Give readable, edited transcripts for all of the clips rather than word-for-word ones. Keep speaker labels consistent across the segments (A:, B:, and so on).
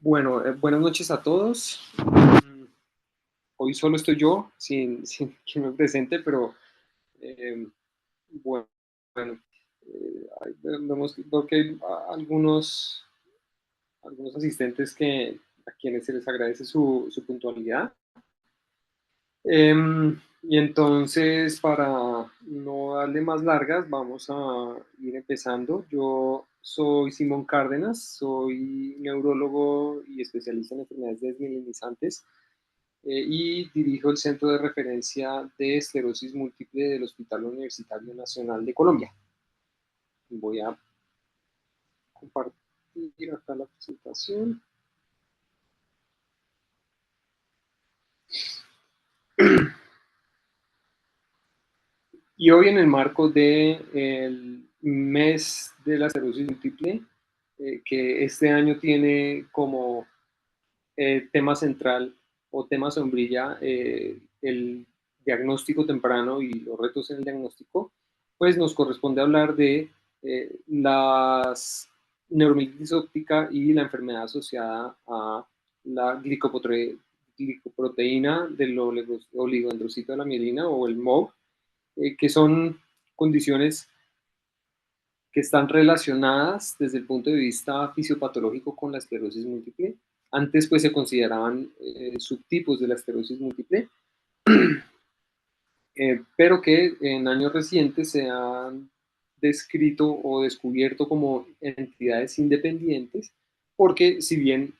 A: Bueno, buenas noches a todos. Hoy solo estoy yo, sin quien me presente, pero eh, bueno, veo que hay algunos asistentes a quienes se les agradece su puntualidad. Y entonces, para no darle más largas, vamos a ir empezando. Yo soy Simón Cárdenas, soy neurólogo y especialista en enfermedades desmielinizantes y dirijo el Centro de Referencia de Esclerosis Múltiple del Hospital Universitario Nacional de Colombia. Voy a compartir acá la presentación. Y hoy, en el marco del mes de la esclerosis múltiple, que este año tiene como tema central o tema sombrilla el diagnóstico temprano y los retos en el diagnóstico, pues nos corresponde hablar de las neuromielitis óptica y la enfermedad asociada a la glicoproteína del oligodendrocito de la mielina, o el MOG, que son condiciones que están relacionadas desde el punto de vista fisiopatológico con la esclerosis múltiple. Antes pues se consideraban subtipos de la esclerosis múltiple, pero que en años recientes se han descrito o descubierto como entidades independientes, porque si bien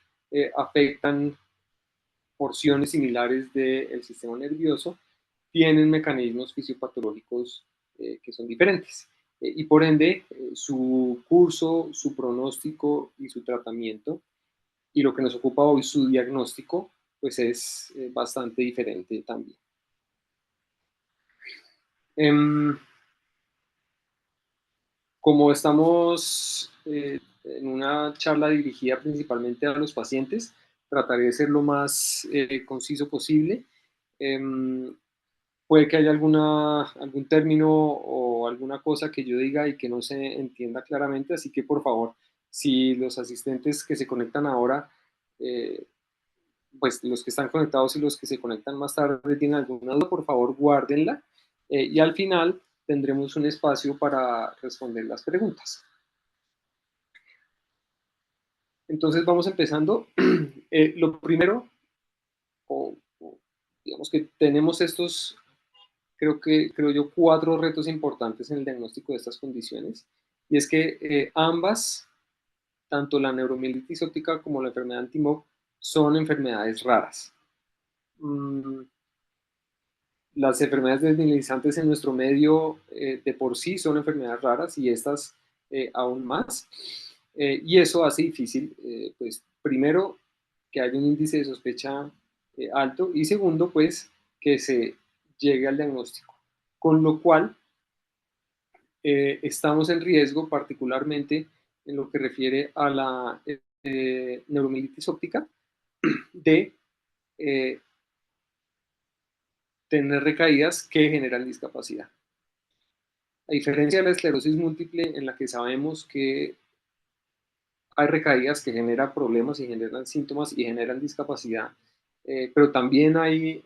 A: afectan porciones similares del sistema nervioso, tienen mecanismos fisiopatológicos que son diferentes. Y por ende, su curso, su pronóstico y su tratamiento, y lo que nos ocupa hoy, su diagnóstico, pues es bastante diferente también. Como estamos en una charla dirigida principalmente a los pacientes, trataré de ser lo más conciso posible. Puede que haya algún término o alguna cosa que yo diga y que no se entienda claramente, así que por favor, si los asistentes que se conectan ahora, eh, pues los que están conectados y los que se conectan más tarde tienen alguna duda, por favor guárdenla, y al final tendremos un espacio para responder las preguntas. Entonces vamos empezando. Lo primero, digamos que tenemos estos, creo yo, 4 retos importantes en el diagnóstico de estas condiciones, y es que ambas, tanto la neuromielitis óptica como la enfermedad anti-MOG, son enfermedades raras. Las enfermedades desmielinizantes en nuestro medio de por sí son enfermedades raras, y estas aún más. Y eso hace difícil, pues, primero, que haya un índice de sospecha alto, y segundo, pues, que se llegue al diagnóstico. Con lo cual, estamos en riesgo, particularmente en lo que refiere a la neuromielitis óptica, de eh, tener recaídas que generan discapacidad. A diferencia de la esclerosis múltiple, en la que sabemos que hay recaídas que generan problemas y generan síntomas y generan discapacidad, pero también hay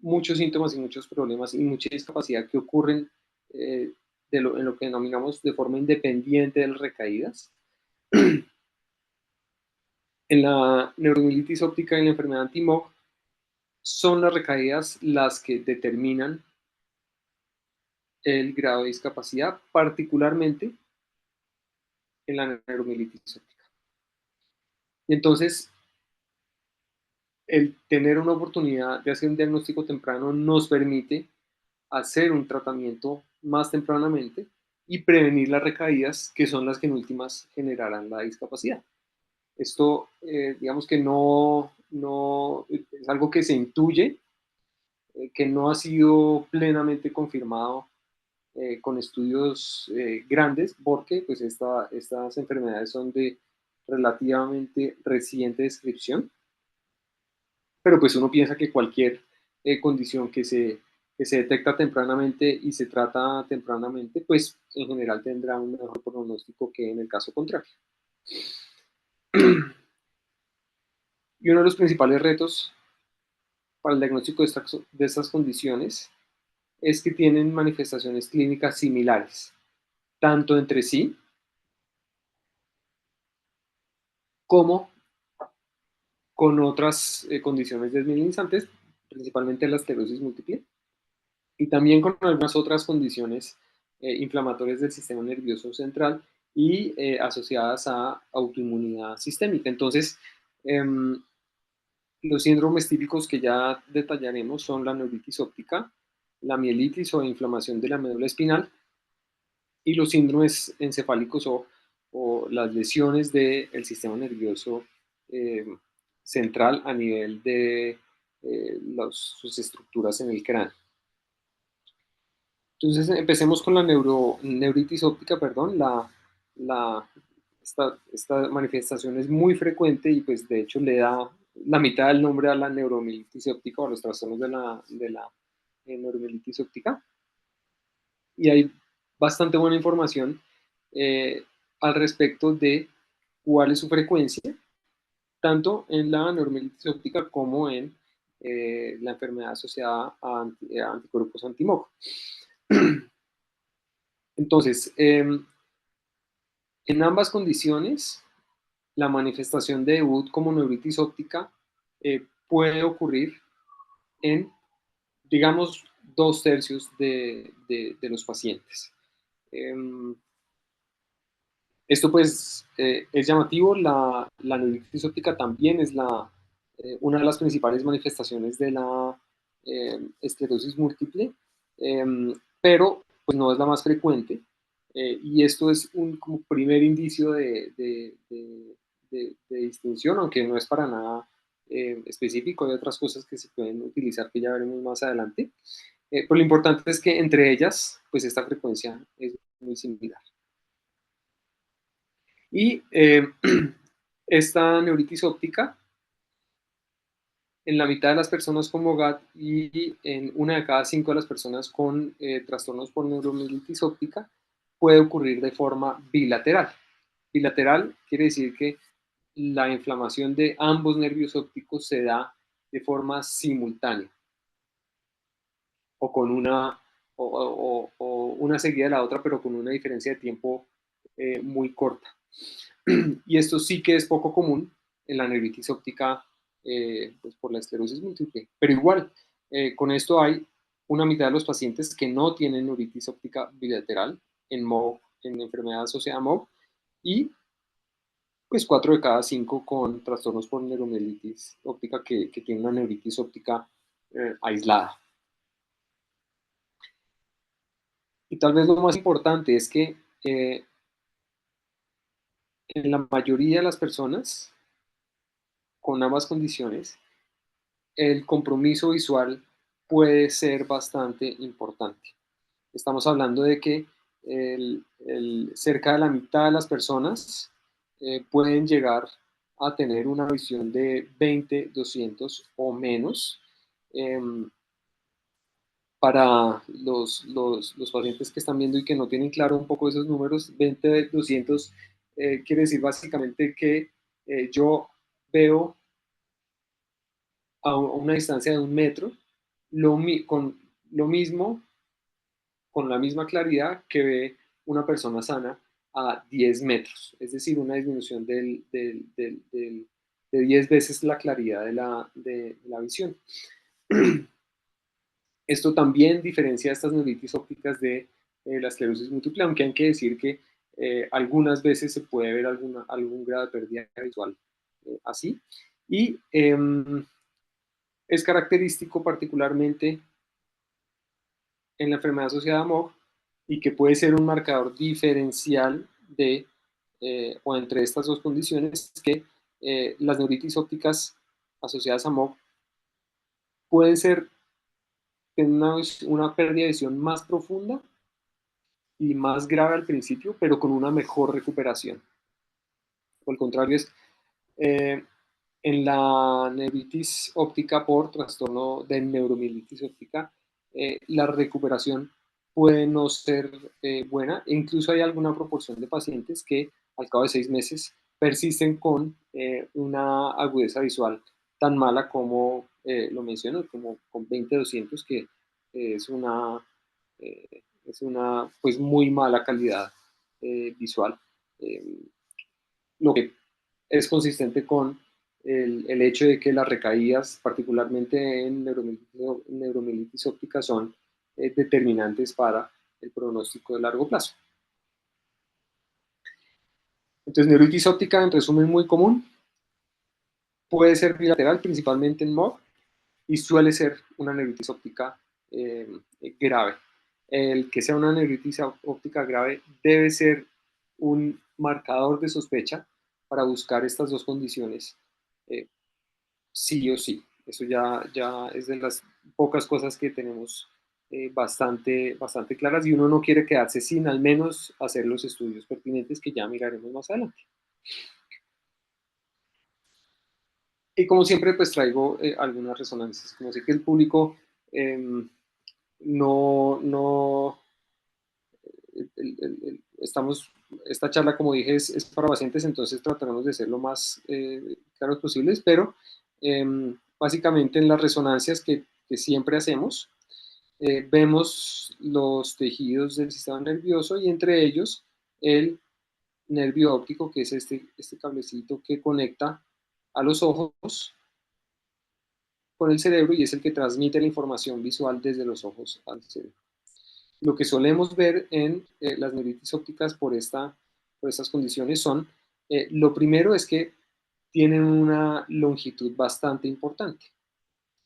A: muchos síntomas y muchos problemas y mucha discapacidad que ocurren en lo que denominamos de forma independiente de las recaídas. En la neuromielitis óptica y en la enfermedad anti-MOG, son las recaídas las que determinan el grado de discapacidad, particularmente en la neuromielitis óptica. Y entonces, el tener una oportunidad de hacer un diagnóstico temprano nos permite hacer un tratamiento más tempranamente y prevenir las recaídas, que son las que en últimas generarán la discapacidad. Esto, digamos que no es algo que se intuye, que no ha sido plenamente confirmado con estudios grandes, porque pues estas enfermedades son de relativamente reciente descripción, pero pues uno piensa que cualquier condición que se detecta tempranamente y se trata tempranamente, pues en general tendrá un mejor pronóstico que en el caso contrario. Y uno de los principales retos para el diagnóstico de estas condiciones es que tienen manifestaciones clínicas similares, tanto entre sí como con otras condiciones desmielinizantes, principalmente la esclerosis múltiple, y también con algunas otras condiciones inflamatorias del sistema nervioso central y asociadas a autoinmunidad sistémica. Entonces, los síndromes típicos que ya detallaremos son la neuritis óptica, la mielitis o inflamación de la médula espinal y los síndromes encefálicos o las lesiones del sistema nervioso eh, central a nivel de sus estructuras en el cráneo. Entonces, empecemos con la neuritis óptica, perdón. Esta manifestación es muy frecuente y pues de hecho le da la mitad del nombre a la neuromielitis óptica o a los trastornos de la neuromielitis óptica. Y hay bastante buena información eh, al respecto de cuál es su frecuencia, tanto en la neuromielitis óptica como en la enfermedad asociada a anticuerpos anti-MOG. Entonces, en ambas condiciones, la manifestación de debut como neuritis óptica puede ocurrir en, digamos, 2/3 de los pacientes. Esto pues es llamativo. La neuritis óptica también es una de las principales manifestaciones de la esclerosis múltiple, pero pues no es la más frecuente. Y esto es un como primer indicio de distinción, aunque no es para nada específico. Hay otras cosas que se pueden utilizar que ya veremos más adelante. Pero lo importante es que entre ellas, pues esta frecuencia es muy similar. Y esta neuritis óptica, en la mitad de las personas con MOGAD y en una de cada 5 de las personas con trastornos por neuromielitis óptica, puede ocurrir de forma bilateral. Bilateral quiere decir que la inflamación de ambos nervios ópticos se da de forma simultánea o con o una seguida de la otra, pero con una diferencia de tiempo muy corta. Y esto sí que es poco común en la neuritis óptica pues por la esclerosis múltiple. Pero igual, con esto hay una mitad de los pacientes que no tienen neuritis óptica bilateral en MOG, en enfermedad asociada a MOG, y pues 4 de cada 5 con trastornos por neuromielitis óptica que tienen una neuritis óptica aislada. Y tal vez lo más importante es que en la mayoría de las personas con ambas condiciones, el compromiso visual puede ser bastante importante. Estamos hablando de que cerca de la mitad de las personas pueden llegar a tener una visión de 20/200 o menos. Para los pacientes que están viendo y que no tienen claro un poco esos números, 20/200 quiere decir básicamente que yo veo a una distancia de 1 metro con lo mismo, con la misma claridad que ve una persona sana a 10 metros, es decir, una disminución de 10 veces la claridad de la visión. Esto también diferencia estas neuritis ópticas de la esclerosis múltiple, aunque hay que decir que algunas veces se puede ver algún grado de pérdida visual así. Y es característico particularmente en la enfermedad asociada a MOG y que puede ser un marcador diferencial o entre estas dos condiciones, que las neuritis ópticas asociadas a MOG pueden ser una pérdida de visión más profunda y más grave al principio, pero con una mejor recuperación. Por el contrario, eh, en la neuritis óptica por trastorno de neuromielitis óptica, la recuperación puede no ser buena. E incluso hay alguna proporción de pacientes que al cabo de 6 meses persisten con una agudeza visual tan mala como lo menciono, como con 20-200, que es una pues muy mala calidad visual, eh, lo que es consistente con el hecho de que las recaídas, particularmente en neuromielitis óptica, son determinantes para el pronóstico de largo plazo. Entonces, neuritis óptica, en resumen muy común, puede ser bilateral, principalmente en MOG, y suele ser una neuritis óptica eh, grave. El que sea una neuritis óptica grave debe ser un marcador de sospecha para buscar estas dos condiciones eh, sí o sí. Eso ya es de las pocas cosas que tenemos bastante claras, y uno no quiere quedarse sin al menos hacer los estudios pertinentes que ya miraremos más adelante. Y como siempre, pues traigo algunas resonancias. Como sé que el público eh, no esta charla, como dije, es para pacientes, entonces trataremos de ser lo más claros posibles, pero básicamente en las resonancias que siempre hacemos, vemos los tejidos del sistema nervioso, y entre ellos el nervio óptico, que es este cablecito que conecta a los ojos con el cerebro, y es el que transmite la información visual desde los ojos al cerebro. Lo que solemos ver en las neuritis ópticas por estas condiciones son, lo primero es que tienen una longitud bastante importante.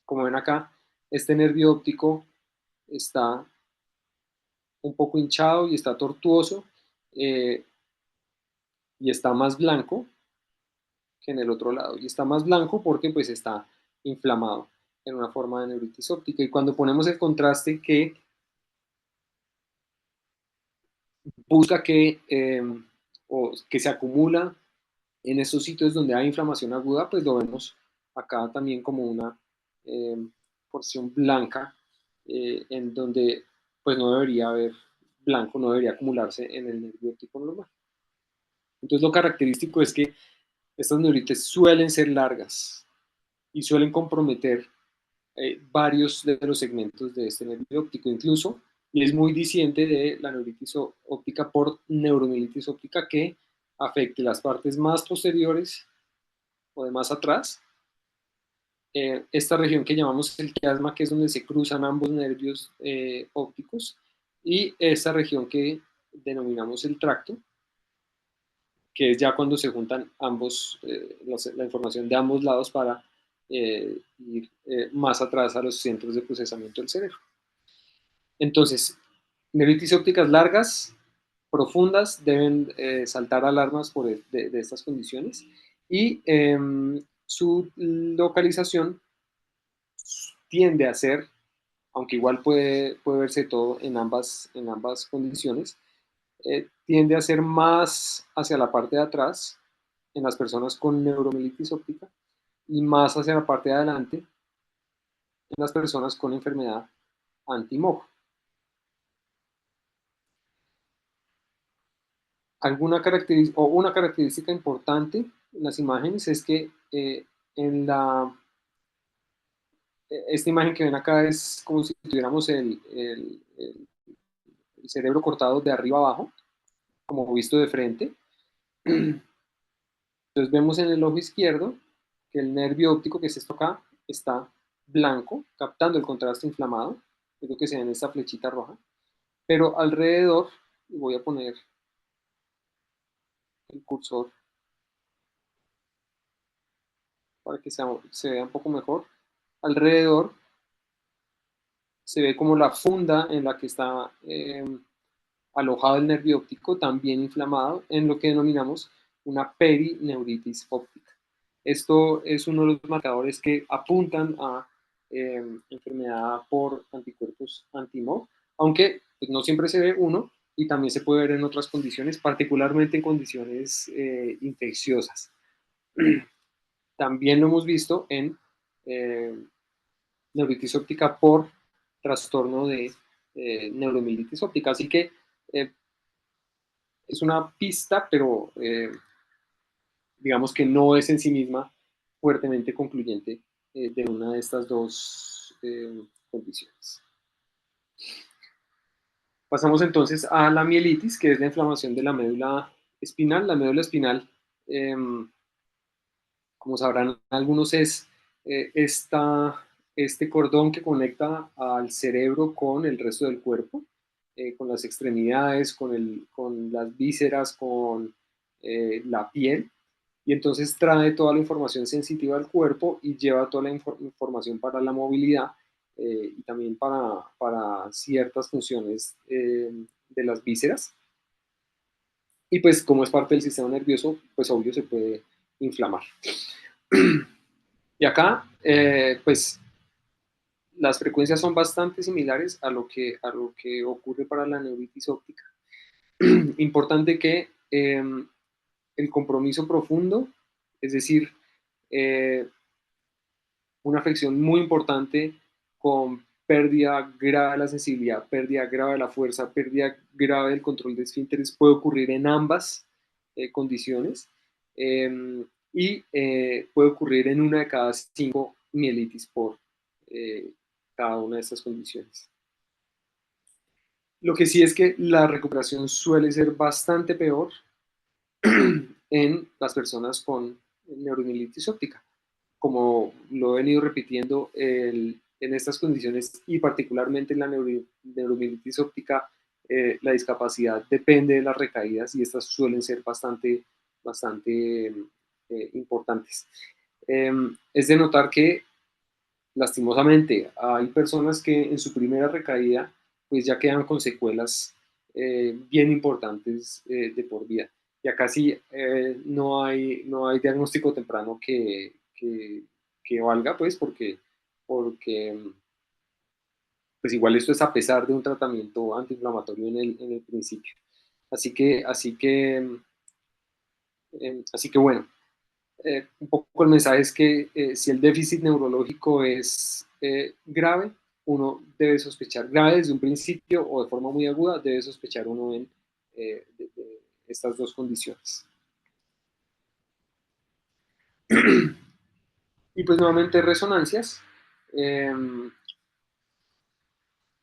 A: Como ven acá, este nervio óptico está un poco hinchado y está tortuoso, eh, y está más blanco que en el otro lado. Y está más blanco porque pues está inflamado en una forma de neuritis óptica. Y cuando ponemos el contraste que busca o que se acumula en esos sitios donde hay inflamación aguda, pues lo vemos acá también como una eh, porción blanca, en donde pues no debería haber blanco, no debería acumularse en el nervio óptico normal. Entonces lo característico es que estas neuritis suelen ser largas y suelen comprometer varios de los segmentos de este nervio óptico incluso, y es muy disidente de la neuritis óptica por neuromielitis óptica, que afecte las partes más posteriores o de más atrás, esta región que llamamos el quiasma, que es donde se cruzan ambos nervios ópticos, y esta región que denominamos el tracto, que es ya cuando se juntan la información de ambos lados para ir más atrás a los centros de procesamiento del cerebro. Entonces, neuritis ópticas largas, profundas, deben saltar alarmas de estas condiciones, y su localización tiende a ser, aunque igual puede verse todo en ambas condiciones, tiende a ser más hacia la parte de atrás en las personas con neuromielitis óptica, y más hacia la parte de adelante en las personas con enfermedad anti-MOG. Una característica importante en las imágenes es que esta imagen que ven acá es como si tuviéramos el cerebro cortado de arriba abajo, como visto de frente. Entonces vemos en el ojo izquierdo que el nervio óptico, que es esto acá, está blanco, captando el contraste inflamado, es lo que se ve en esta flechita roja, pero alrededor, y voy a poner el cursor para que se vea un poco mejor, alrededor se ve como la funda en la que está alojado el nervio óptico, también inflamado, en lo que denominamos una perineuritis óptica. Esto es uno de los marcadores que apuntan a enfermedad por anticuerpos anti-MOG, aunque pues, no siempre se ve uno, y también se puede ver en otras condiciones, particularmente en condiciones infecciosas. También lo hemos visto en eh, neuritis óptica por trastorno de neuromielitis óptica. Así que eh, es una pista, pero digamos que no es en sí misma fuertemente concluyente de una de estas dos condiciones. Pasamos entonces a la mielitis, que es la inflamación de la médula espinal. La médula espinal, como sabrán algunos, es este cordón que conecta al cerebro con el resto del cuerpo, con las extremidades, con las vísceras, con la piel, y entonces trae toda la información sensitiva al cuerpo y lleva toda la información para la movilidad y también para ciertas funciones de las vísceras. Y pues como es parte del sistema nervioso, pues obvio se puede inflamar. Y acá, pues las frecuencias son bastante similares a lo que ocurre para la neuritis óptica. Importante que el compromiso profundo, es decir, eh, una afección muy importante con pérdida grave de la sensibilidad, pérdida grave de la fuerza, pérdida grave del control de esfínteres, puede ocurrir en ambas condiciones y puede ocurrir en una de cada 5 mielitis por cada una de estas condiciones. Lo que sí es que la recuperación suele ser bastante peor en las personas con neuromielitis óptica. Como lo he venido repitiendo, en estas condiciones y particularmente en la neuromielitis óptica, la discapacidad depende de las recaídas y estas suelen ser bastante importantes. Es de notar que lastimosamente hay personas que en su primera recaída pues ya quedan con secuelas bien importantes de por vida. Y acá sí no hay diagnóstico temprano que valga, pues porque pues igual esto es a pesar de un tratamiento antiinflamatorio en el principio. Así que bueno, un poco el mensaje es que si el déficit neurológico es grave, uno debe sospechar grave desde un principio o de forma muy aguda, debe sospechar uno de estas dos condiciones. Y pues nuevamente resonancias. Eh,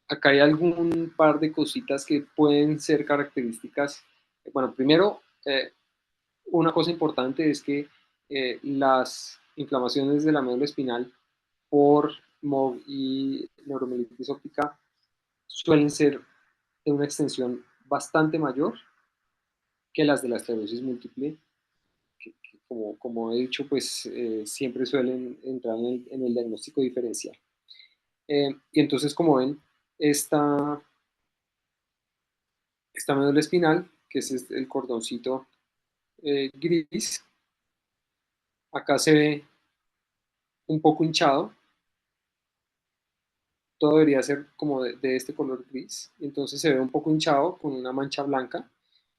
A: Acá hay algún par de cositas que pueden ser características. Bueno, primero, una cosa importante es que las inflamaciones de la médula espinal por MOG y neuromielitis óptica suelen ser de una extensión bastante mayor que las de la esclerosis múltiple, que como he dicho, pues siempre suelen entrar en el diagnóstico diferencial. Y entonces, como ven, esta médula espinal, que es el cordoncito gris, acá se ve un poco hinchado, todo debería ser como de este color gris, entonces se ve un poco hinchado con una mancha blanca.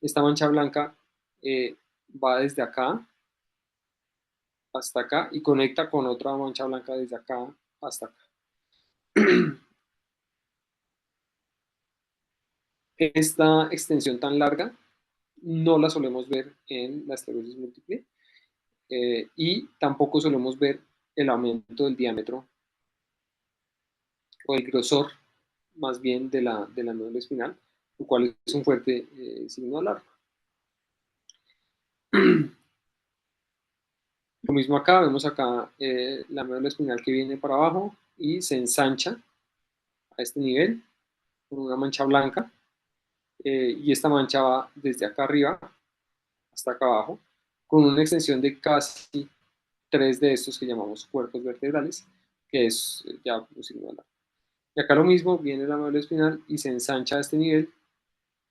A: Esta mancha blanca eh, va desde acá hasta acá y conecta con otra mancha blanca desde acá hasta acá. Esta extensión tan larga no la solemos ver en la esclerosis múltiple y tampoco solemos ver el aumento del diámetro o el grosor más bien de la médula espinal, lo cual es un fuerte signo de alarma. Lo mismo acá, vemos acá la médula espinal que viene para abajo y se ensancha a este nivel con una mancha blanca y esta mancha va desde acá arriba hasta acá abajo con una extensión de casi 3 de estos que llamamos cuerpos vertebrales, que es ya un signo de alarma. Y acá lo mismo, viene la médula espinal y se ensancha a este nivel,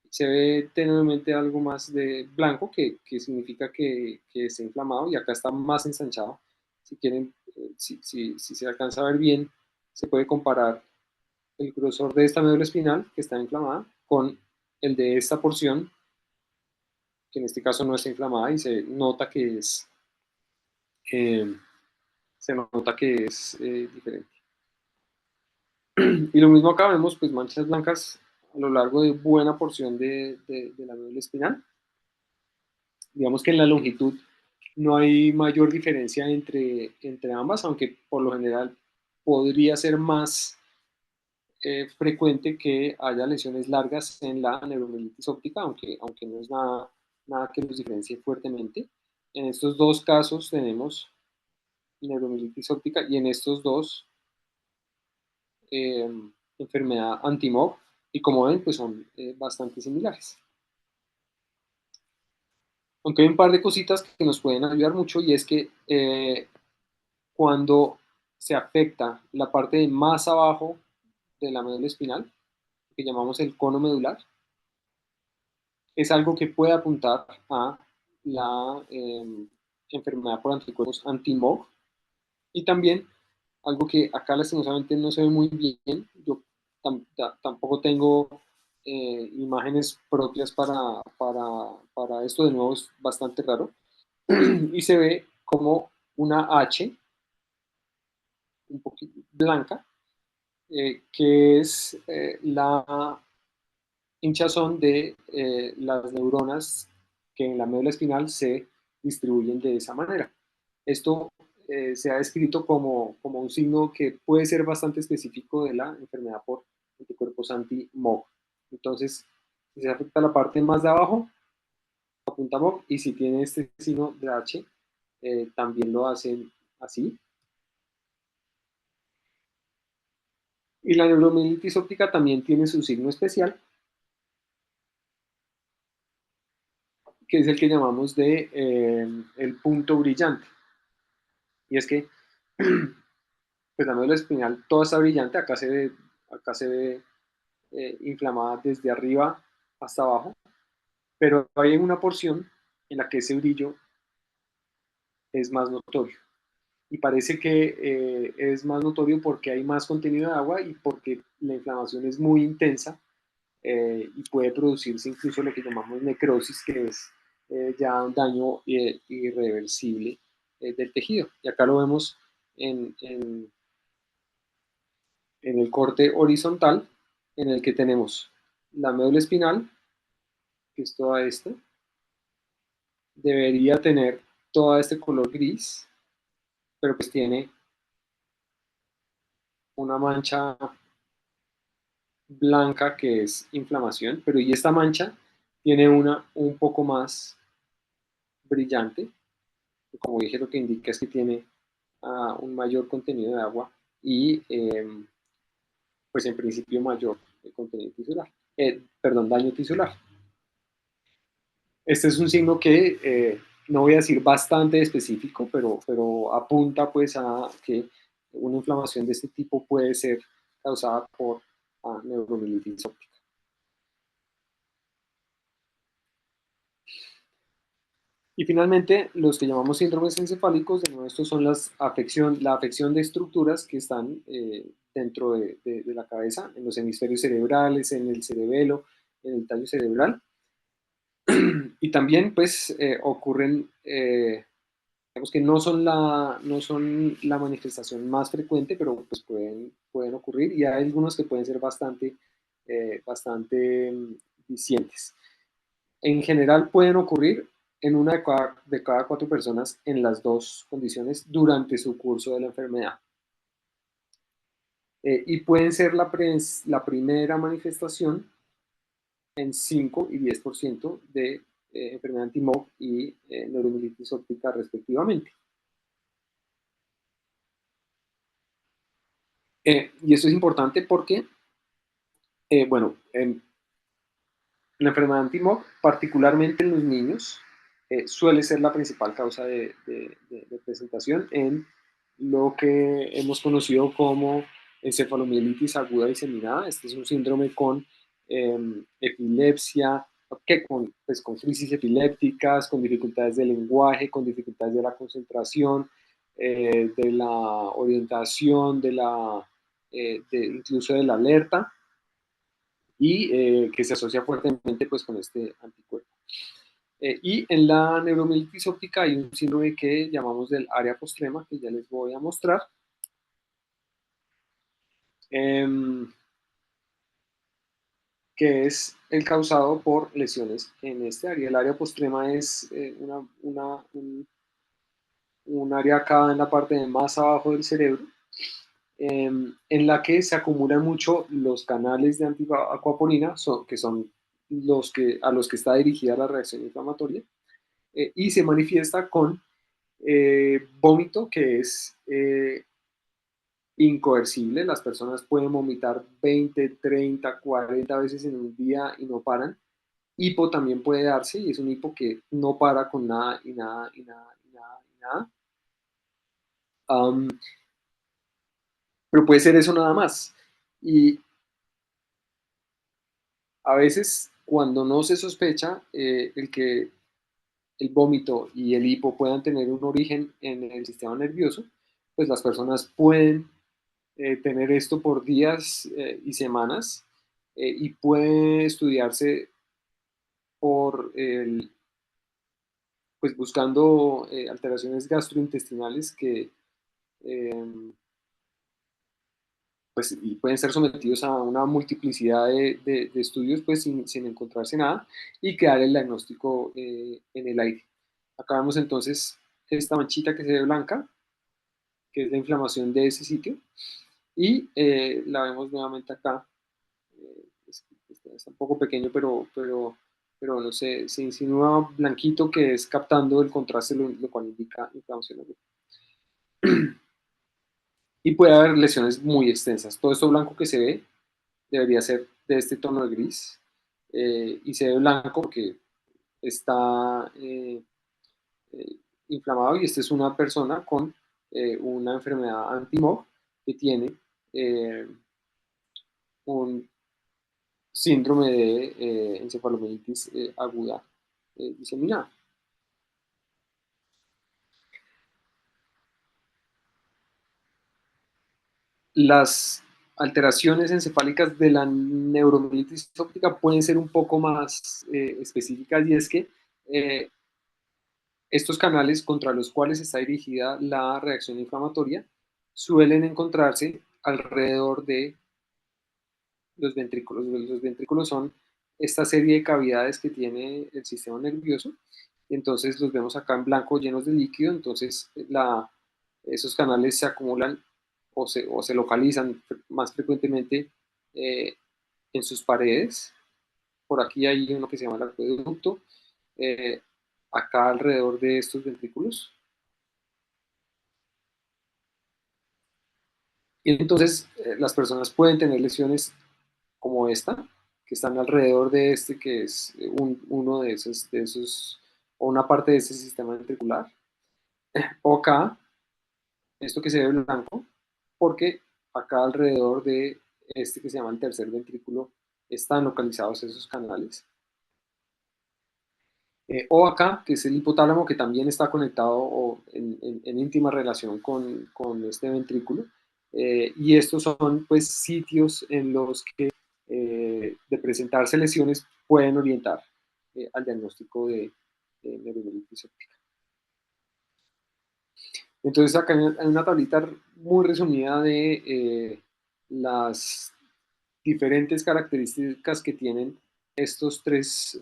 A: se ve tenuemente algo más de blanco, que significa que está inflamado, y acá está más ensanchado. Si quieren, si se alcanza a ver bien, se puede comparar el grosor de esta médula espinal, que está inflamada, con el de esta porción, que en este caso no está inflamada, y eh, se nota que es diferente. Y lo mismo acá vemos pues manchas blancas a lo largo de buena porción de la médula espinal. Digamos que en la longitud No hay mayor diferencia entre ambas, aunque por lo general podría ser más frecuente que haya lesiones largas en la neuromielitis óptica, aunque no es nada que los diferencie fuertemente. En estos dos casos tenemos neuromielitis óptica y en estos dos eh, enfermedad anti-MOG, y como ven, pues son bastante similares. Aunque hay un par de cositas que nos pueden ayudar mucho, y es que cuando se afecta la parte de más abajo de la médula espinal, que llamamos el cono medular, es algo que puede apuntar a la enfermedad por anticuerpos anti-MOG. Y también algo que acá lastimosamente no se ve muy bien, yo tampoco tengo imágenes propias para esto, de nuevo es bastante raro, y se ve como una H un poquito blanca, que es la hinchazón de las neuronas que en la médula espinal se distribuyen de esa manera. Esto se ha descrito como un signo que puede ser bastante específico de la enfermedad por anticuerpos anti-MOG. Entonces, si se afecta la parte más de abajo, apunta MOG, y si tiene este signo de H, también lo hacen así. Y la neuromielitis óptica también tiene su signo especial, que es el que llamamos de el punto brillante. Y es que pues la médula espinal toda está brillante, acá se ve inflamada desde arriba hasta abajo, pero hay una porción en la que ese brillo es más notorio. Y parece que es más notorio porque hay más contenido de agua y porque la inflamación es muy intensa, y puede producirse incluso lo que llamamos necrosis, que es ya un daño irreversible del tejido. Y acá lo vemos en el corte horizontal, en el que tenemos la médula espinal, que es toda esta, debería tener todo este color gris, pero pues tiene una mancha blanca que es inflamación, pero y esta mancha tiene una un poco más brillante, que como dije lo que indica es que tiene un mayor contenido de agua y pues en principio mayor contenido tisular, perdón, daño tisular. Este es un signo que no voy a decir bastante específico, pero apunta pues a que una inflamación de este tipo puede ser causada por neuromielitis óptica. Y finalmente, los que llamamos síndromes encefálicos, de nuevo, estos son la afección de estructuras que están dentro de la cabeza, en los hemisferios cerebrales, en el cerebelo, en el tallo cerebral. Y también pues ocurren, digamos que no son la manifestación más frecuente, pero pues pueden ocurrir, y hay algunos que pueden ser bastante discientes. En general pueden ocurrir en una de cada 4 personas en las dos condiciones durante su curso de la enfermedad. Y pueden ser la primera manifestación en 5 y 10% de enfermedad anti-MOG y neuromielitis óptica respectivamente. Y esto es importante porque, bueno, la enfermedad anti-MOG, particularmente en los niños, suele ser la principal causa de presentación en lo que hemos conocido como encefalomielitis aguda diseminada. Este es un síndrome con epilepsia, pues con crisis epilépticas, con dificultades de lenguaje, con dificultades de la concentración, de la orientación, incluso de la alerta, y que se asocia fuertemente pues, con este anticuerpo. Y en la neuromielitis óptica hay un síndrome que llamamos del área postrema, que ya les voy a mostrar, eh, que es el causado por lesiones en este área. El área postrema es un área acá en la parte de más abajo del cerebro, en la que se acumulan mucho los canales de antiacuaporina, que son a los que está dirigida la reacción inflamatoria, y se manifiesta con vómito que es incoercible. Las personas pueden vomitar 20, 30, 40 veces en un día y no paran. Hipo también puede darse, y es un hipo que no para con nada y nada y nada y nada y nada. Um, pero puede ser eso nada más. Y a veces, cuando no se sospecha el que el vómito y el hipo puedan tener un origen en el sistema nervioso, pues las personas pueden tener esto por días y semanas, y puede estudiarse por pues buscando alteraciones gastrointestinales que eh, pues, y pueden ser sometidos a una multiplicidad de estudios pues sin encontrarse nada, y quedar el diagnóstico en el aire. Acá vemos entonces esta manchita que se ve blanca, que es la inflamación de ese sitio, y la vemos nuevamente acá. Está un poco pequeño, pero bueno, se insinúa blanquito, que es captando el contraste, lo cual indica inflamación. Y puede haber lesiones muy extensas. Todo esto blanco que se ve debería ser de este tono de gris, y se ve blanco porque está inflamado, y esta es una persona con una enfermedad anti-MOG que tiene eh, un síndrome de encefalomelitis aguda diseminada. Las alteraciones encefálicas de la neuromielitis óptica pueden ser un poco más específicas, y es que eh, estos canales contra los cuales está dirigida la reacción inflamatoria suelen encontrarse alrededor de los ventrículos. Los ventrículos son esta serie de cavidades que tiene el sistema nervioso, y entonces los vemos acá en blanco llenos de líquido. Entonces esos canales se acumulan o se localizan más frecuentemente eh, en sus paredes. Por aquí hay uno que se llama el acueducto, eh, acá alrededor de estos ventrículos. Y entonces las personas pueden tener lesiones como esta, que están alrededor de este, que es uno de esos, o una parte de ese sistema ventricular, o acá, esto que se ve blanco, porque acá alrededor de este que se llama el tercer ventrículo están localizados esos canales. O acá, que es el hipotálamo, que también está conectado o en íntima relación con este ventrículo. Y estos son pues sitios en los que de presentarse lesiones pueden orientar al diagnóstico de neuromielitis óptica. Entonces acá hay una tablita muy resumida de las diferentes características que tienen estos tres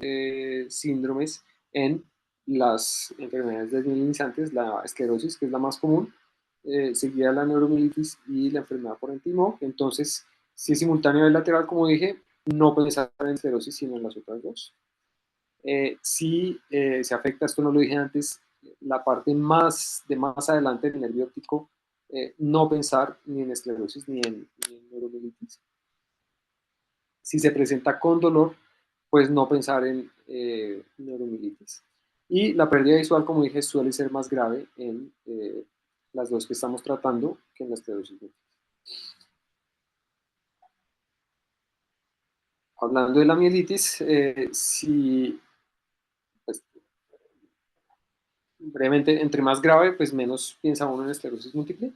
A: síndromes en las enfermedades desmielinizantes: la esclerosis, que es la más común, seguida la neuromielitis y la enfermedad por Antimog. Entonces, si es simultáneo y lateral, como dije, no pensar en esclerosis, sino en las otras dos. Si se afecta, esto no lo dije antes, la parte de más adelante del nervio óptico, no pensar ni en esclerosis ni en neuromielitis. Si se presenta con dolor, pues no pensar en neuromielitis. Y la pérdida visual, como dije, suele ser más grave en las dos que estamos tratando que en la esclerosis múltiple. Hablando de la mielitis, si, pues, brevemente, entre más grave, pues menos piensa uno en esclerosis múltiple,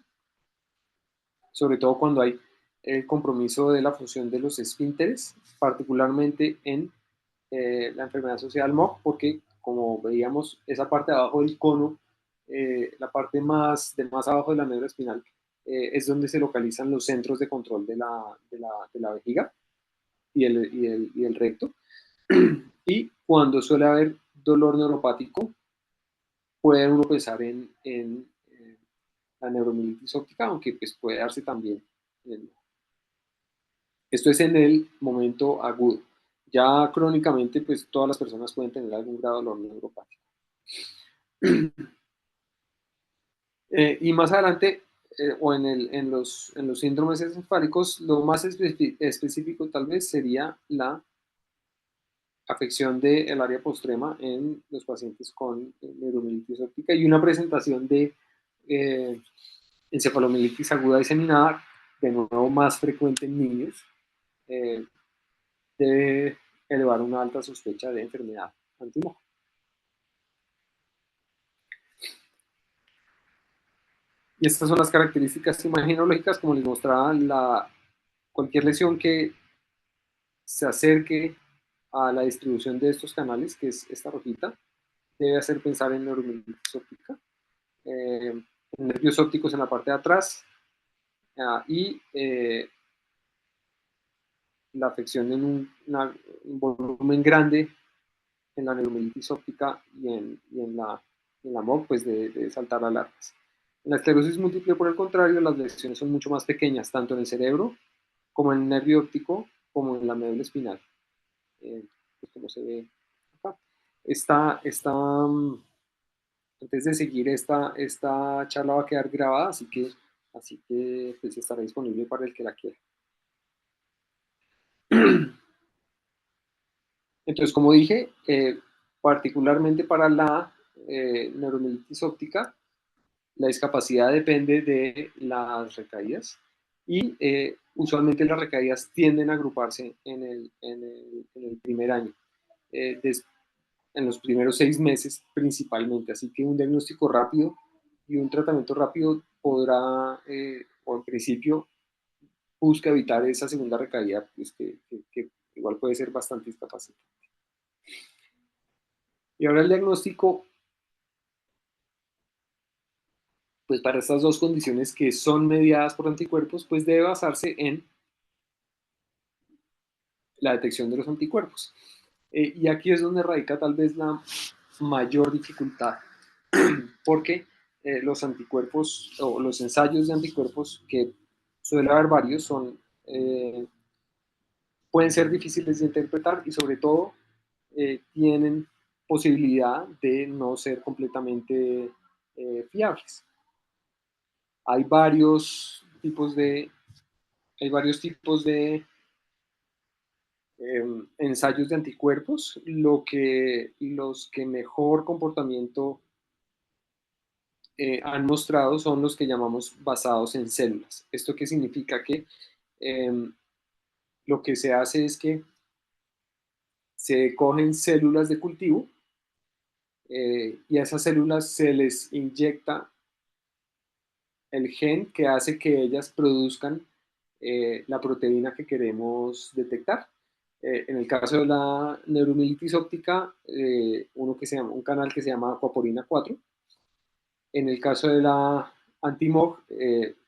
A: sobre todo cuando hay el compromiso de la función de los esfínteres, particularmente en la enfermedad social MOC, porque como veíamos, esa parte de abajo del cono, la parte más abajo de la médula espinal, es donde se localizan los centros de control de la vejiga y el recto. Y cuando suele haber dolor neuropático, puede uno pensar en la neuromielitis óptica, aunque pues, puede darse también. Esto es en el momento agudo. Ya crónicamente, pues todas las personas pueden tener algún grado de dolor neuropático. Y más adelante, o en los síndromes encefálicos, lo más específico tal vez sería la afección del área postrema en los pacientes con neuromielitis óptica y una presentación de eh, encefalomielitis aguda diseminada, de nuevo más frecuente en niños, eh, debe elevar una alta sospecha de enfermedad antimoja. Y estas son las características imaginológicas, como les mostraba, cualquier lesión que se acerque a la distribución de estos canales, que es esta rojita, debe hacer pensar en neuromielitis óptica, en nervios ópticos en la parte de atrás y la afección en un volumen grande en la neuromielitis óptica y en la MOC, pues de saltar alarmas. En la esclerosis múltiple, por el contrario, las lesiones son mucho más pequeñas, tanto en el cerebro como en el nervio óptico, como en la médula espinal, pues como se ve acá. Antes de seguir, esta charla va a quedar grabada, así que pues, estará disponible para el que la quiera. Entonces, como dije, particularmente para la neuromielitis óptica, la discapacidad depende de las recaídas y usualmente las recaídas tienden a agruparse en el primer año, en los primeros 6 meses principalmente. Así que un diagnóstico rápido y un tratamiento rápido podrá, o en principio, busca evitar esa segunda recaída, pues que igual puede ser bastante discapacitante. Y ahora el diagnóstico, pues para estas dos condiciones que son mediadas por anticuerpos, pues debe basarse en la detección de los anticuerpos. Y aquí es donde radica tal vez la mayor dificultad, porque los anticuerpos o los ensayos de anticuerpos, que suele haber varios, pueden ser difíciles de interpretar y sobre todo tienen posibilidad de no ser completamente fiables. Hay varios tipos de, hay varios tipos de ensayos de anticuerpos. Los que mejor comportamiento han mostrado son los que llamamos basados en células. ¿Esto qué significa? Que lo que se hace es que se cogen células de cultivo y a esas células se les inyecta el gen que hace que ellas produzcan la proteína que queremos detectar. En el caso de la neuromielitis óptica, un canal que se llama aquaporina 4. En el caso de la antimog,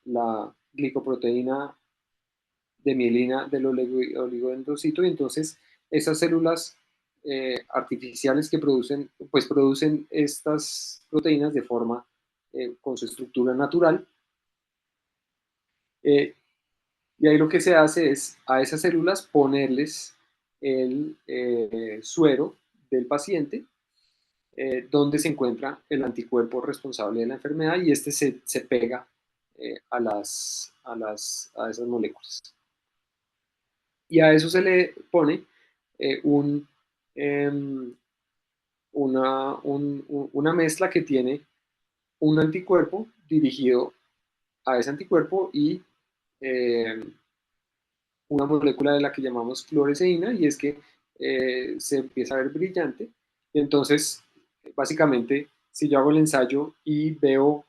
A: la glicoproteína de mielina del oligodendrocito, y entonces esas células artificiales que producen estas proteínas de forma con su estructura natural. Y ahí lo que se hace es a esas células ponerles el suero del paciente, donde se encuentra el anticuerpo responsable de la enfermedad y este se pega a esas moléculas. Y a eso se le pone eh, un, em, una mezcla que tiene un anticuerpo dirigido a ese anticuerpo y una molécula de la que llamamos fluoresceína, y es que se empieza a ver brillante. Y entonces, básicamente, si yo hago el ensayo y veo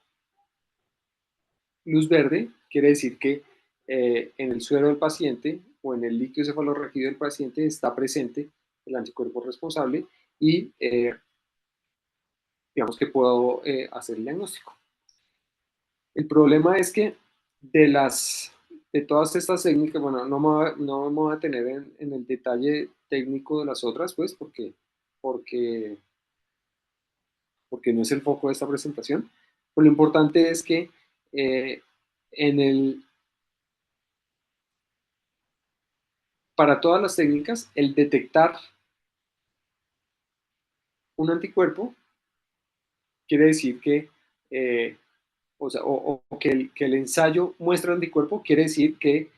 A: luz verde, quiere decir que en el suero del paciente o en el líquido cefalorraquídeo del paciente está presente el anticuerpo responsable y digamos que puedo hacer el diagnóstico. El problema es que de todas estas técnicas, bueno, no me voy a tener en el detalle técnico de las otras, pues, porque, porque no es el foco de esta presentación. Pero lo importante es que eh, en el, para todas las técnicas, el detectar un anticuerpo quiere decir que, o sea, o que el ensayo muestra anticuerpo, quiere decir que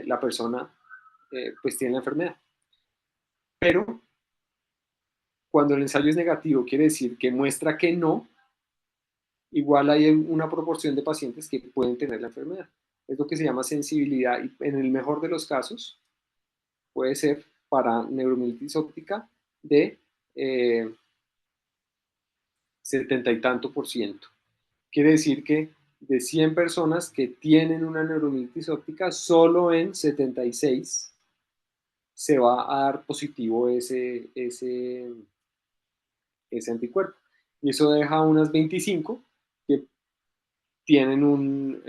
A: la persona pues tiene la enfermedad. Pero cuando el ensayo es negativo, quiere decir que muestra que no, igual hay una proporción de pacientes que pueden tener la enfermedad. Es lo que se llama sensibilidad y en el mejor de los casos puede ser para neuromielitis óptica de 70 y tanto por ciento. Quiere decir que de 100 personas que tienen una neuromielitis óptica, solo en 76 se va a dar positivo ese anticuerpo. Y eso deja unas 25 que tienen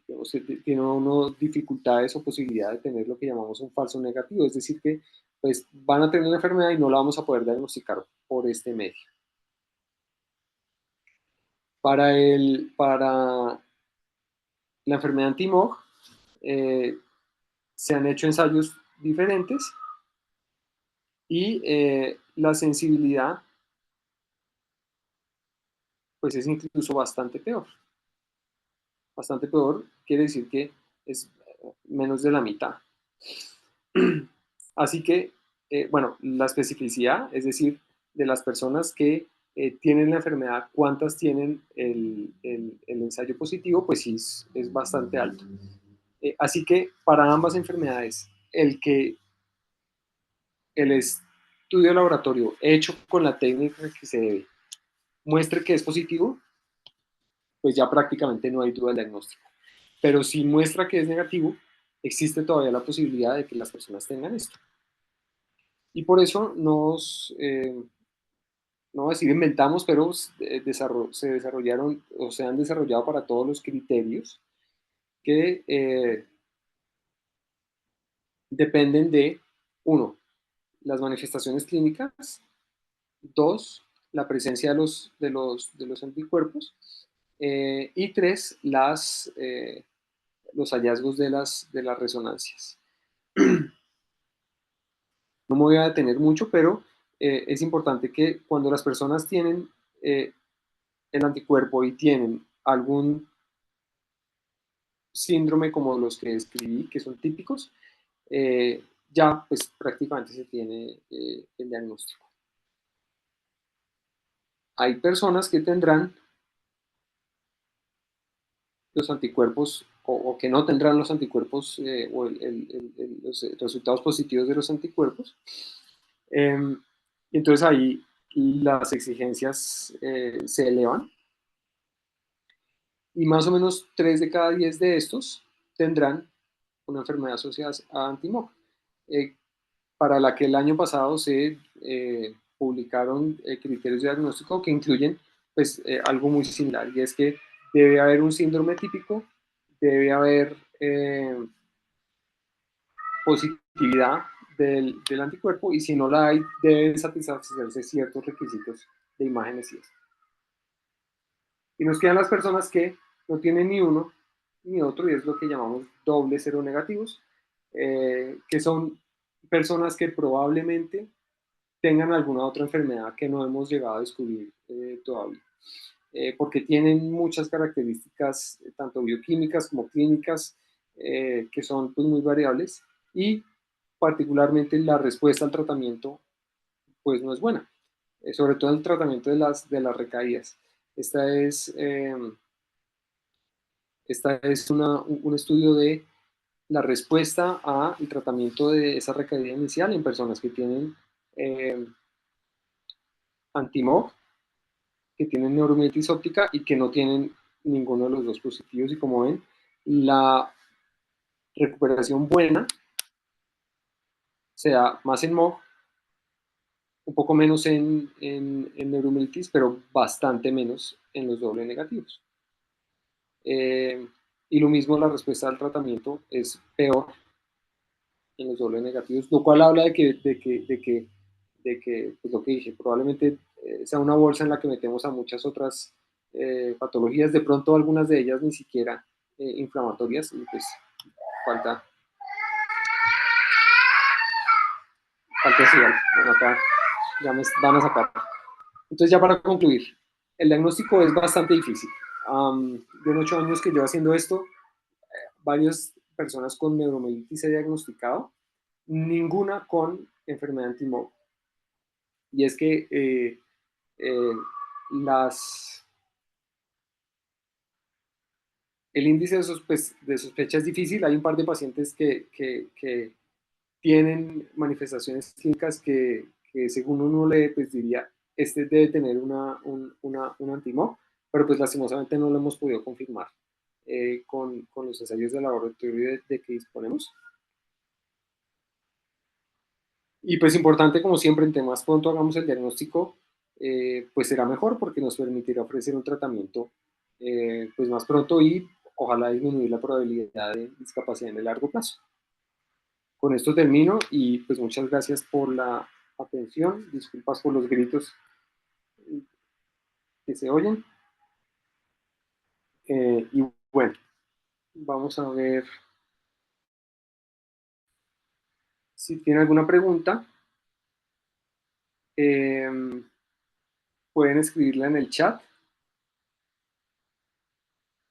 A: digamos, tienen unas dificultades o posibilidad de tener lo que llamamos un falso negativo, es decir, que pues, van a tener la enfermedad y no la vamos a poder diagnosticar por este medio. Para la enfermedad anti-MOG se han hecho ensayos diferentes y la sensibilidad pues es incluso bastante peor. Bastante peor quiere decir que es menos de la mitad. Así que, bueno, la especificidad, es decir, de las personas que tienen la enfermedad, cuántas tienen el ensayo positivo, pues sí es bastante alto. Así que para ambas enfermedades, el estudio de laboratorio hecho con la técnica que se debe muestre que es positivo, pues ya prácticamente no hay duda del diagnóstico. Pero si muestra que es negativo, existe todavía la posibilidad de que las personas tengan esto. Y por eso no voy a decir inventamos, pero se desarrollaron o se han desarrollado para todos los criterios que dependen de, uno, las manifestaciones clínicas, dos, la presencia de los anticuerpos, y tres, los hallazgos de las resonancias. No me voy a detener mucho, pero es importante que cuando las personas tienen el anticuerpo y tienen algún síndrome como los que describí, que son típicos, ya pues prácticamente se tiene el diagnóstico. Hay personas que tendrán los anticuerpos o que no tendrán los anticuerpos o los resultados positivos de los anticuerpos. Entonces ahí las exigencias se elevan y más o menos 3 de cada 10 de estos tendrán una enfermedad asociada a antimog, para la que el año pasado se publicaron criterios de diagnóstico que incluyen pues, algo muy similar, y es que debe haber un síndrome típico, debe haber positividad del anticuerpo, y si no la hay, deben satisfacerse ciertos requisitos de imágenes y eso. Y nos quedan las personas que no tienen ni uno ni otro, y es lo que llamamos doble cero negativos, que son personas que probablemente tengan alguna otra enfermedad que no hemos llegado a descubrir todavía, porque tienen muchas características, tanto bioquímicas como clínicas, que son pues, muy variables, y particularmente la respuesta al tratamiento pues no es buena, sobre todo el tratamiento de las recaídas. Esta es, eh, esta es un estudio de la respuesta al tratamiento de esa recaída inicial en personas que tienen eh, antimog, que tienen neuromielitis óptica y que no tienen ninguno de los dos positivos. Y como ven, la recuperación buena se da más en MOG, un poco menos en neuromielitis, pero bastante menos en los doble negativos. Y lo mismo, la respuesta al tratamiento es peor en los doble negativos, lo cual habla de que pues lo que dije, probablemente sea una bolsa en la que metemos a muchas otras patologías, de pronto algunas de ellas ni siquiera inflamatorias, y pues falta, falta sí, bueno, acá ya me van a sacar. Entonces ya para concluir, el diagnóstico es bastante difícil. Yo en 8 años que llevo haciendo esto, varias personas con neuromielitis se diagnosticado, ninguna con enfermedad antimóvil. Y es que eh, las, el índice de sospecha es difícil. Hay un par de pacientes que tienen manifestaciones clínicas que según uno lee, pues diría, este debe tener un antimóvil, pero pues lastimosamente no lo hemos podido confirmar con los ensayos de laboratorio de que disponemos. Y pues importante, como siempre, entre más pronto hagamos el diagnóstico, pues será mejor porque nos permitirá ofrecer un tratamiento pues más pronto y ojalá disminuir la probabilidad de discapacidad en el largo plazo. Con esto termino y pues muchas gracias por la atención, disculpas por los gritos que se oyen. Y bueno, vamos a ver si tiene alguna pregunta. Eh, Pueden escribirla en el chat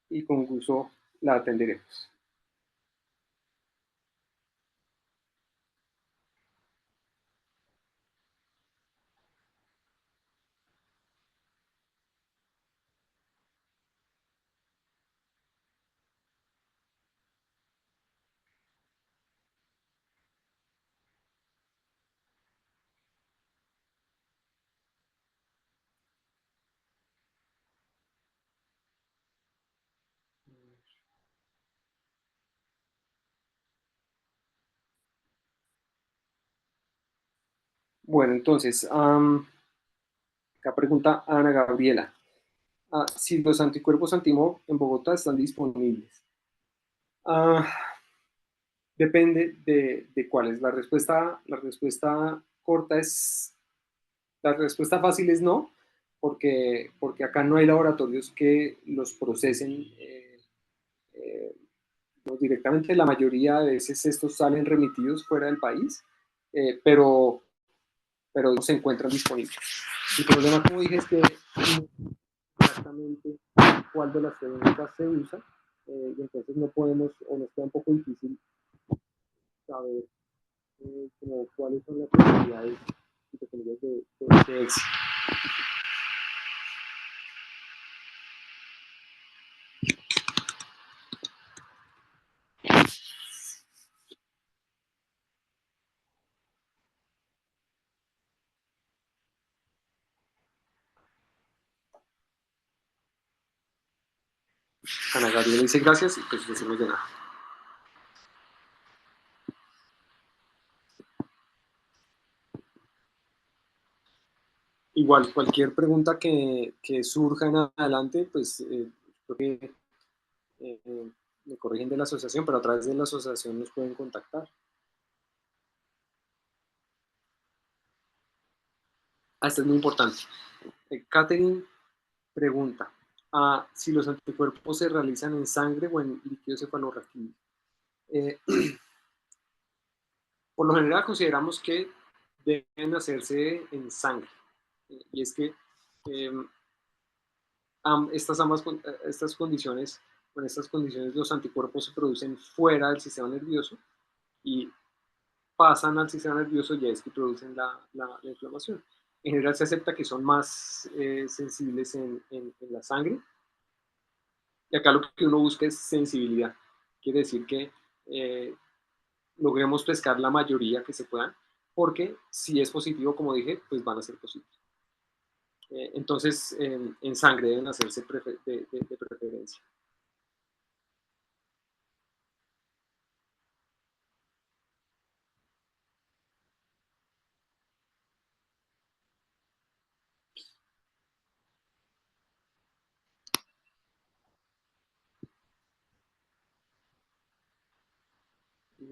A: y con gusto la atenderemos. Bueno, entonces, acá pregunta Ana Gabriela. Si los anticuerpos anti-MOB en Bogotá están disponibles. Ah, Depende de cuál es. La respuesta corta es, la respuesta fácil es no, porque acá no hay laboratorios que los procesen eh, no directamente. La mayoría de veces estos salen remitidos fuera del país, eh, pero, pero no se encuentran disponibles. El problema, como dije, es que exactamente cuál de las técnicas se usa, y entonces no podemos, o nos queda un poco difícil saber como cuáles son las probabilidades de éxito. Ana Gabriela dice gracias y pues decimos de nada. Igual, cualquier pregunta que surja en adelante, pues creo que me corrigen de la asociación, pero a través de la asociación nos pueden contactar. Esto es muy importante. Catherine pregunta si los anticuerpos se realizan en sangre o en líquido cefalorraquídeo. Eh, por lo general consideramos que deben hacerse en sangre. Y es que eh, estas condiciones, con estas condiciones los anticuerpos se producen fuera del sistema nervioso y pasan al sistema nervioso y es que producen la inflamación. En general se acepta que son más sensibles en la sangre, y acá lo que uno busca es sensibilidad. Quiere decir que eh, logremos pescar la mayoría que se puedan, porque si es positivo, como dije, pues van a ser positivos. Entonces, en sangre deben hacerse de preferencia.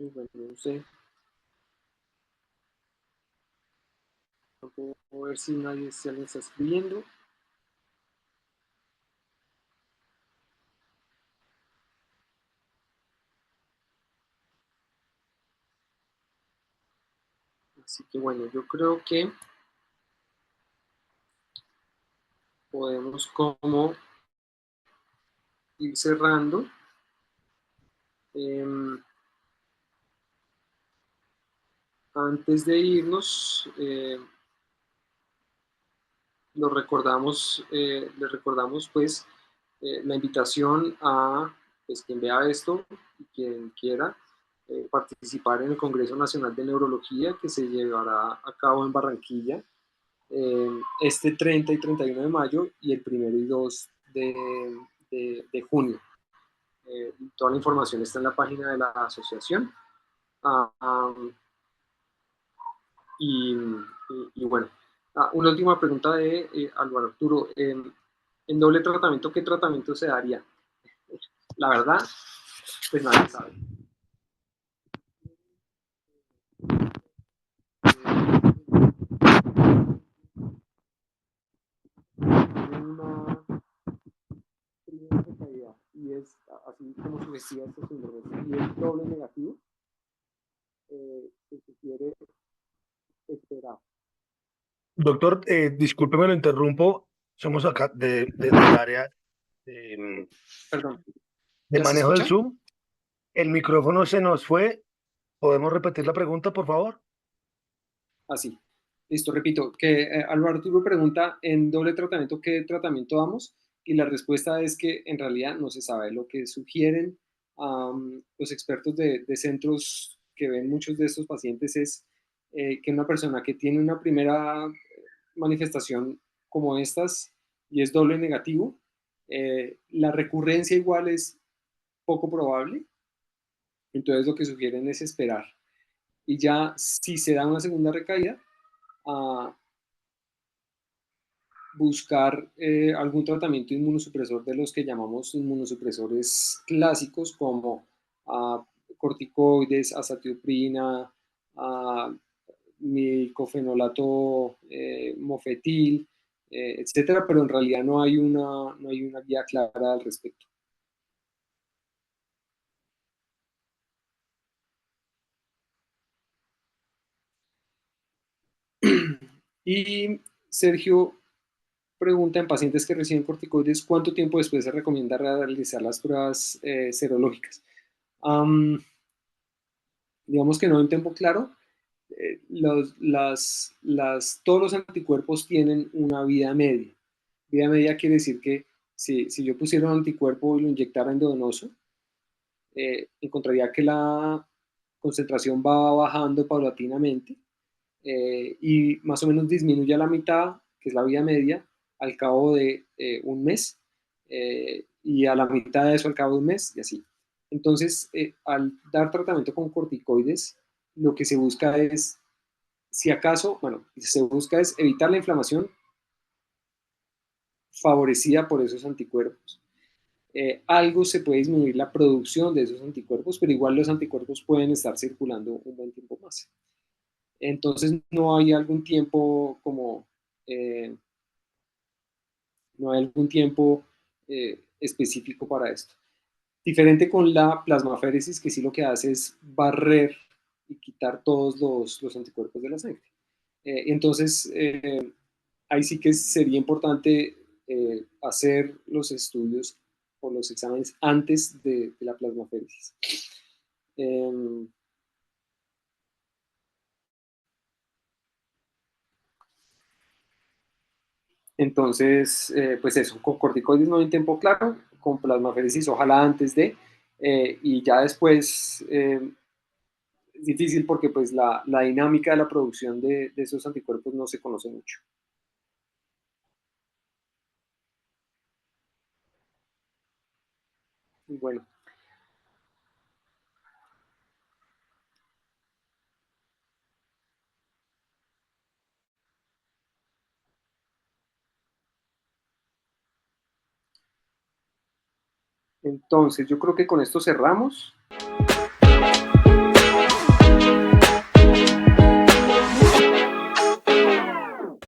A: Y bueno, no sé, no puedo ver si nadie se está escribiendo. Así que bueno, yo creo que podemos como ir cerrando. Eh, Antes de irnos, les recordamos pues la invitación a pues, quien vea esto y quien quiera participar en el Congreso Nacional de Neurología que se llevará a cabo en Barranquilla este 30 y 31 de mayo y el 1 y 2 de junio. Toda la información está en la página de la asociación. Ah, y bueno, una última pregunta de Álvaro Arturo. En doble tratamiento, ¿qué tratamiento se daría? La verdad, pues nadie sabe. Una primera recaída y es así como sugestiva este síndrome y es doble negativo, se sugiere esperar.
B: Doctor, discúlpeme, lo interrumpo. Somos acá del área de,
A: Perdón,
B: de
A: ¿ya se
B: manejo del
A: escucha?
B: Zoom. El micrófono se nos fue. ¿Podemos repetir la pregunta, por favor?
A: Así. Listo, repito, que Álvaro Arturo pregunta en doble tratamiento qué tratamiento damos y la respuesta es que en realidad no se sabe. Lo que sugieren los expertos de centros que ven muchos de estos pacientes es que una persona que tiene una primera manifestación como estas y es doble negativo, la recurrencia igual es poco probable, entonces lo que sugieren es esperar. Y ya si se da una segunda recaída, a buscar algún tratamiento inmunosupresor de los que llamamos inmunosupresores clásicos como corticoides, azatioprina, uh, micofenolato mofetil, etcétera, pero en realidad no hay una guía clara al respecto. Y Sergio pregunta en pacientes que reciben corticoides, ¿cuánto tiempo después se recomienda realizar las pruebas serológicas? Um, digamos que no hay un tiempo claro. Todos los anticuerpos tienen una vida media. Vida media quiere decir que si yo pusiera un anticuerpo y lo inyectara endovenoso, encontraría que la concentración va bajando paulatinamente y más o menos disminuye a la mitad, que es la vida media, al cabo de un mes, y a la mitad de eso al cabo de un mes, y así. Entonces, al dar tratamiento con corticoides, lo que se busca es, si acaso, bueno, se busca es evitar la inflamación favorecida por esos anticuerpos. Algo se puede disminuir la producción de esos anticuerpos, pero igual los anticuerpos pueden estar circulando un buen tiempo más. Entonces no hay algún tiempo como, eh, no hay algún tiempo específico para esto. Diferente con la plasmaféresis, que sí lo que hace es barrer y quitar todos los anticuerpos de la sangre. Entonces, ahí sí que sería importante hacer los estudios o los exámenes antes de la plasmaféresis. Eh, Entonces, pues eso, con corticoides no hay tiempo claro, con plasmaféresis ojalá antes de, y ya después es difícil porque pues la dinámica de la producción de esos anticuerpos no se conoce mucho. Y bueno, entonces yo creo que con esto cerramos.